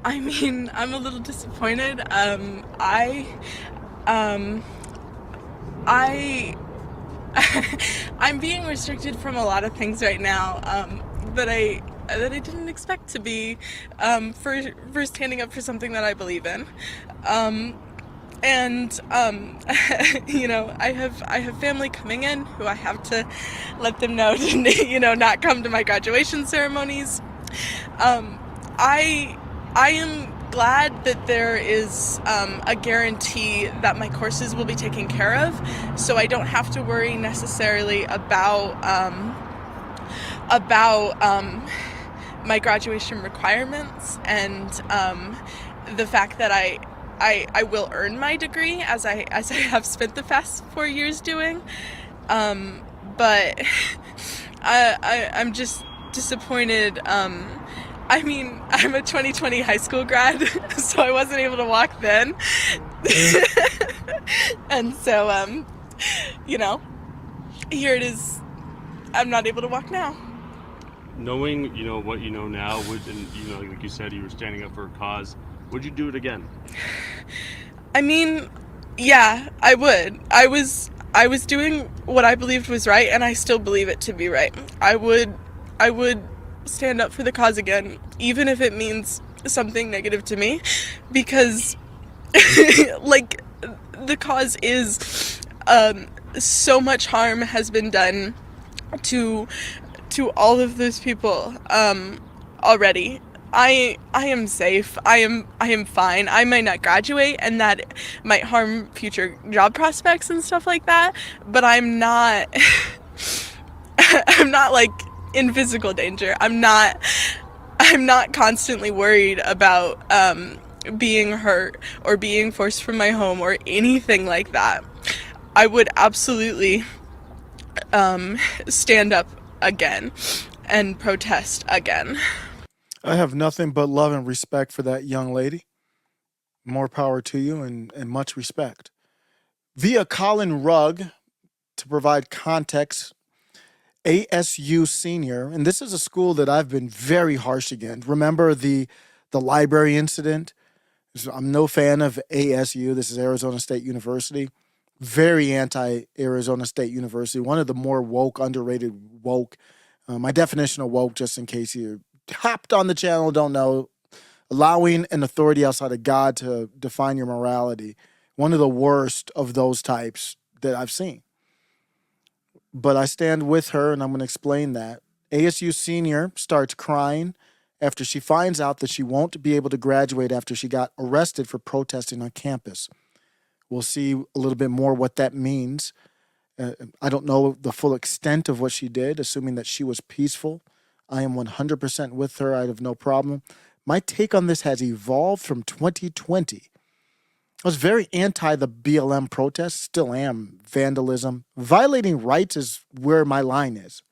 I mean, I'm a little disappointed. Um, I, I'm being restricted from a lot of things right now, that I didn't expect to be, for standing up for something that I believe in. Um, and I have family coming in who I have to let them know to not come to my graduation ceremonies. Um, I I am glad that there is a guarantee that my courses will be taken care of, so I don't have to worry necessarily about my graduation requirements and the fact that I will earn my degree as I have spent the past 4 years doing. But I'm just disappointed. I mean, I'm a 2020 high school grad, so I wasn't able to walk then. And so, you know, here it is. I'm not able to walk now. Knowing what you know now, like you said, you were standing up for a cause. Would you do it again? I mean, yeah, I would. I was doing what I believed was right, and I still believe it to be right. I would stand up for the cause again, even if it means something negative to me, because like the cause is so much harm has been done to all of those people already. I am safe. I am fine. I might not graduate, and that might harm future job prospects and stuff like that, but I'm not I'm not like in physical danger. I'm not constantly worried about being hurt or being forced from my home or anything like that. I would absolutely stand up again and protest again. I have nothing but love and respect for that young lady. More power to you and much respect. Via Colin Rugg, to provide context, ASU senior, and this is a school that I've been very harsh against. Remember the library incident? So I'm no fan of ASU. This is Arizona State University. Very anti Arizona State University. One of the more woke, underrated woke. My definition of woke, just in case you hopped on the channel, don't know, allowing an authority outside of God to define your morality. One of the worst of those types that I've seen. But I stand with her, and I'm going to explain that. ASU senior starts crying after she finds out that she won't be able to graduate after she got arrested for protesting on campus. We'll see a little bit more what that means. I don't know the full extent of what she did, assuming that she was peaceful. I am 100% with her. I have no problem. My take on this has evolved from 2020. I was very anti the BLM protests, still am. Vandalism. Violating rights is where my line is.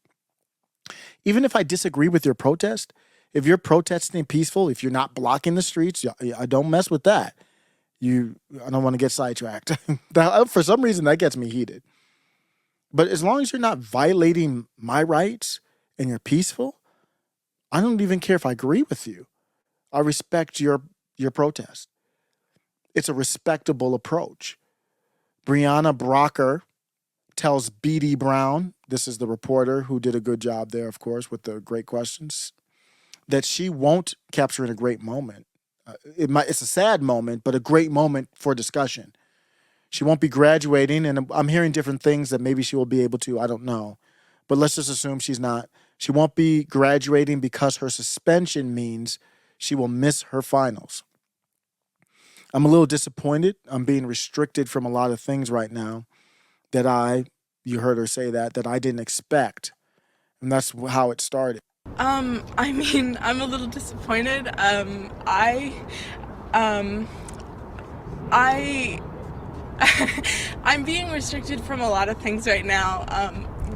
Even if I disagree with your protest, if you're protesting peaceful, if you're not blocking the streets, I don't mess with that. I don't want to get sidetracked. For some reason, that gets me heated. But as long as you're not violating my rights and you're peaceful, I don't even care if I agree with you. I respect your protest. It's a respectable approach. Brianna Brocker tells B.D. Brown, this is the reporter who did a good job there, of course, with the great questions, that she won't capture in a great moment. It's a sad moment, but a great moment for discussion. She won't be graduating, and I'm hearing different things that maybe she will be able to. I don't know. But let's just assume she's not. She won't be graduating because her suspension means she will miss her finals. I'm a little disappointed. I'm being restricted from a lot of things right now that you heard her say that I didn't expect. And that's how it started. I mean, I'm a little disappointed. Um, I, I'm being restricted from a lot of things right now,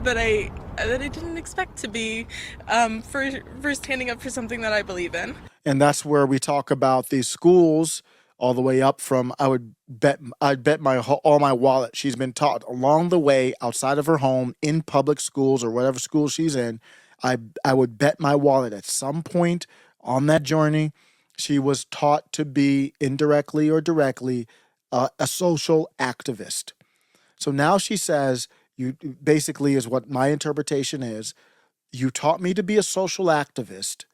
that I didn't expect to be, for standing up for something that I believe in. And that's where we talk about these schools all the way up from I'd bet all my wallet she's been taught along the way outside of her home in public schools or whatever school she's in. I would bet my wallet at some point on that journey She was taught to be indirectly or directly a social activist. So now she says, you basically is what my interpretation is. You taught me to be a social activist,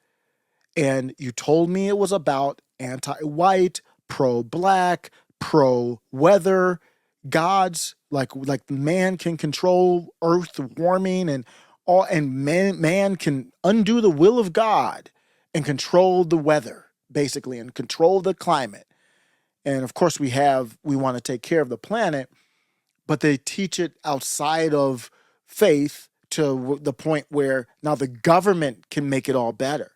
and you told me it was about anti-white, pro-black, pro-weather, gods, like man can control earth warming and all, and man can undo the will of God and control the weather, basically, and control the climate. And of course we want to take care of the planet, but they teach it outside of faith to the point where now the government can make it all better.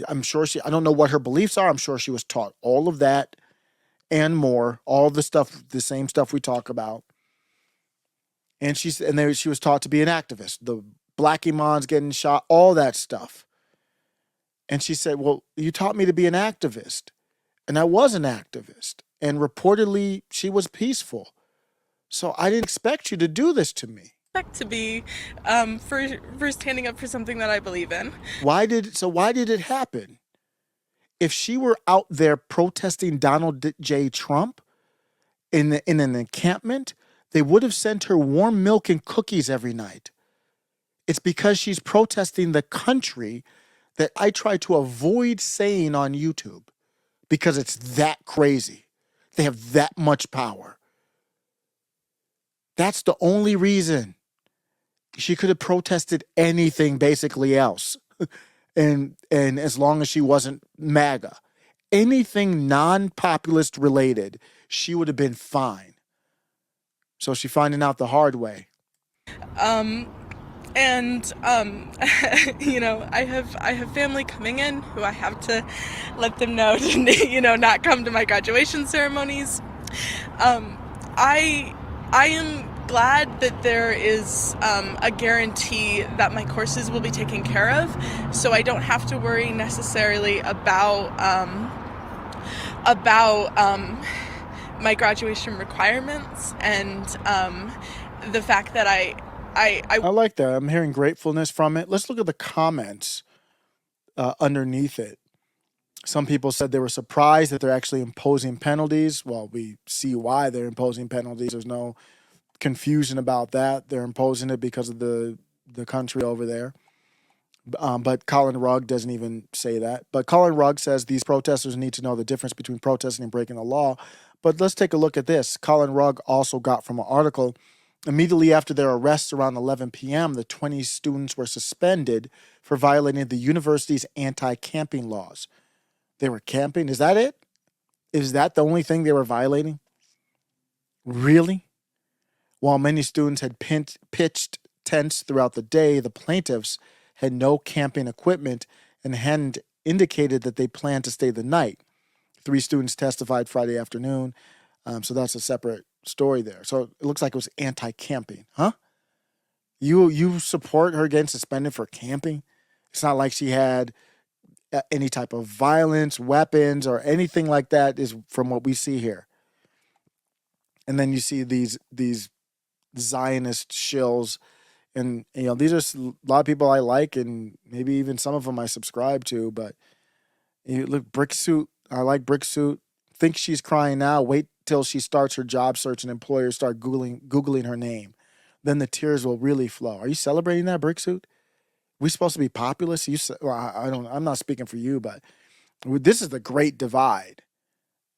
I'm sure I don't know what her beliefs are. I'm sure she was taught all of that and more, all the stuff, the same stuff we talk about. And she was taught to be an activist, the black imams getting shot, all that stuff. And she said, well, you taught me to be an activist. And I was an activist. And reportedly, she was peaceful. So I didn't expect you to do this to me. To be for standing up for something that I believe in. Why did it happen? If she were out there protesting Donald J. Trump in an encampment, they would have sent her warm milk and cookies every night. It's because she's protesting the country that I try to avoid saying on YouTube because it's that crazy. They have that much power. That's the only reason. She could have protested anything basically else. And as long as she wasn't MAGA, anything non-populist related, she would have been fine. So she's finding out the hard way. And you know, I have family coming in who I have to let them know to, you know, not come to my graduation ceremonies. I am glad that there is a guarantee that my courses will be taken care of, so I don't have to worry necessarily about my graduation requirements and the fact that I like that. I'm hearing gratefulness from it. Let's look at the comments underneath it. Some people said they were surprised that they're actually imposing penalties. Well, we see why they're imposing penalties. There's no confusion about that. They're imposing it because of the country over there. But Colin Rugg doesn't even say that. But Colin Rugg says these protesters need to know the difference between protesting and breaking the law. But let's take a look at this. Colin Rugg also got from an article, immediately after their arrests around 11 p.m., the 20 students were suspended for violating the university's anti-camping laws. They were camping? Is that it? Is that the only thing they were violating? Really? While many students had pitched tents throughout the day, the plaintiffs had no camping equipment and hadn't indicated that they planned to stay the night. 3 students testified Friday afternoon, so that's a separate story there. So it looks like it was anti-camping, huh? You support her getting suspended for camping? It's not like she had any type of violence, weapons, or anything like that, is from what we see here. And then you see these Zionist shills, and you know, these are a lot of people I like, and maybe even some of them I subscribe to. But you look, Bricksuit. I like Bricksuit. Think she's crying now. Wait till she starts her job search and employers start googling her name. Then the tears will really flow. Are you celebrating that, Bricksuit? We supposed to be populist? I'm not speaking for you, but this is the great divide.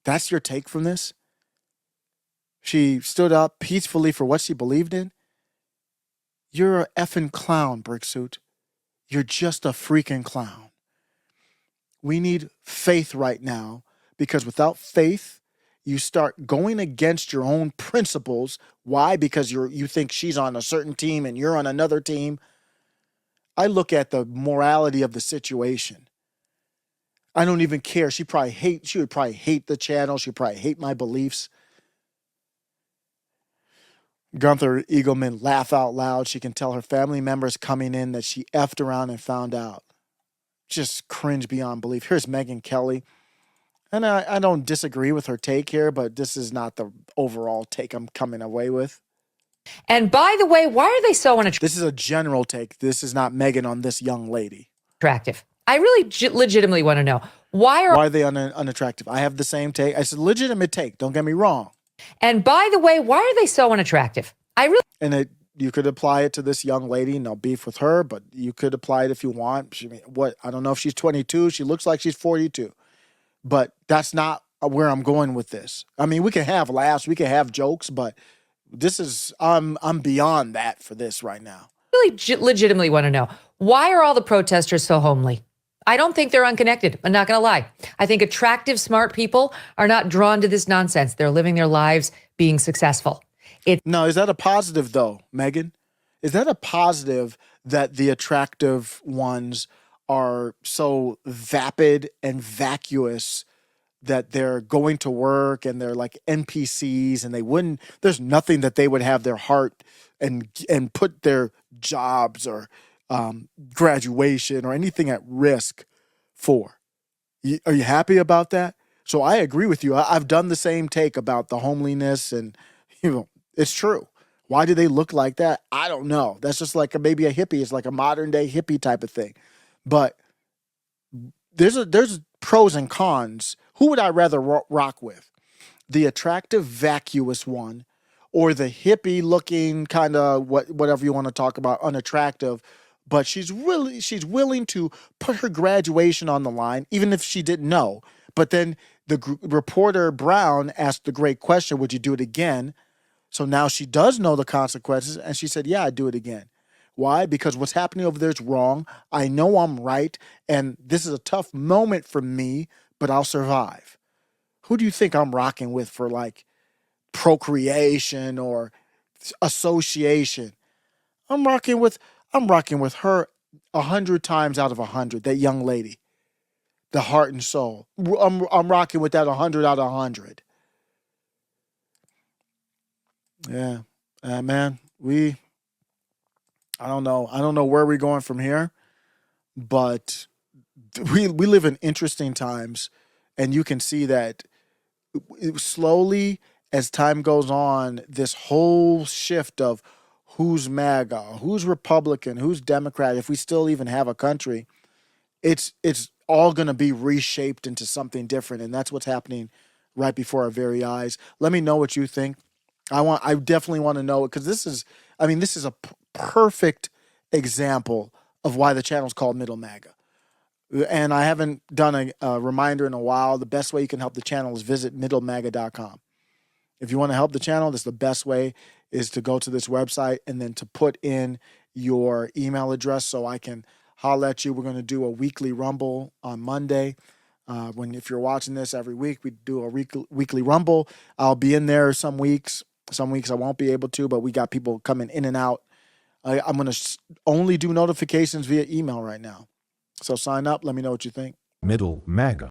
That's your take from this? She stood up peacefully for what she believed in? You're a effing clown, Bricksuit. You're just a freaking clown. We need faith right now, because without faith, you start going against your own principles. Why? Because you think she's on a certain team and you're on another team. I look at the morality of the situation. I don't even care. She would probably hate the channel. She'd probably hate my beliefs. Gunther Eagleman laugh out loud. She can tell her family members coming in that she effed around and found out. Just cringe beyond belief. Here's Megyn Kelly. And I don't disagree with her take here, but this is not the overall take I'm coming away with. And by the way, why are they so unattractive? This is a general take. This is not Megyn on this young lady. I really legitimately want to know, Why Why are they unattractive? I have the same take. It's a legitimate take. Don't get me wrong. And by the way, why are they so unattractive? And you could apply it to this young lady. No beef with her, but you could apply it if you want. I don't know if she's 22. She looks like she's 42. But that's not where I'm going with this. I mean, we can have laughs, we can have jokes, but this is I'm beyond that for this right now. really legitimately want to know, why are all the protesters so homely? I don't think they're unconnected. I'm not going to lie. I think attractive, smart people are not drawn to this nonsense. They're living their lives being successful. No, is that a positive though, Megan? Is that a positive that the attractive ones are so vapid and vacuous that they're going to work and they're like NPCs and there's nothing that they would have their heart and put their jobs or graduation or anything at risk for? Are you happy about that? So I agree with you. I've done the same take about the homeliness and, it's true. Why do they look like that? I don't know. That's just like maybe a hippie. It's like a modern day hippie type of thing. But there's pros and cons. Who would I rather rock with? The attractive, vacuous one, or the hippie looking kind of whatever you want to talk about, unattractive, but she's willing to put her graduation on the line, even if she didn't know. But then the reporter Brown asked the great question, would you do it again? So now she does know the consequences, and she said, yeah, I'd do it again. Why? Because what's happening over there is wrong. I know I'm right, and this is a tough moment for me, but I'll survive. Who do you think I'm rocking with for like procreation or association? I'm rocking with her 100 times out of 100, that young lady, the heart and soul. I'm rocking with that 100 out of 100. Yeah, man, I don't know where we're going from here, but we live in interesting times, and you can see that slowly as time goes on, this whole shift of who's MAGA, who's Republican, who's Democrat, if we still even have a country, it's all going to be reshaped into something different, and that's what's happening right before our very eyes. Let me know what you think. I definitely want to know, because this is a perfect example of why the channel is called Middle MAGA. And I haven't done a reminder in a while. The best way you can help the channel is visit middlemaga.com. If you want to help the channel, that's the best way, is to go to this website and then to put in your email address so I can holler at you. We're going to do a weekly Rumble on Monday. If you're watching this every week, we do a weekly Rumble. I'll be in there some weeks. Some weeks I won't be able to, but we got people coming in and out. I'm going to only do notifications via email right now. So sign up. Let me know what you think. Middle MAGA.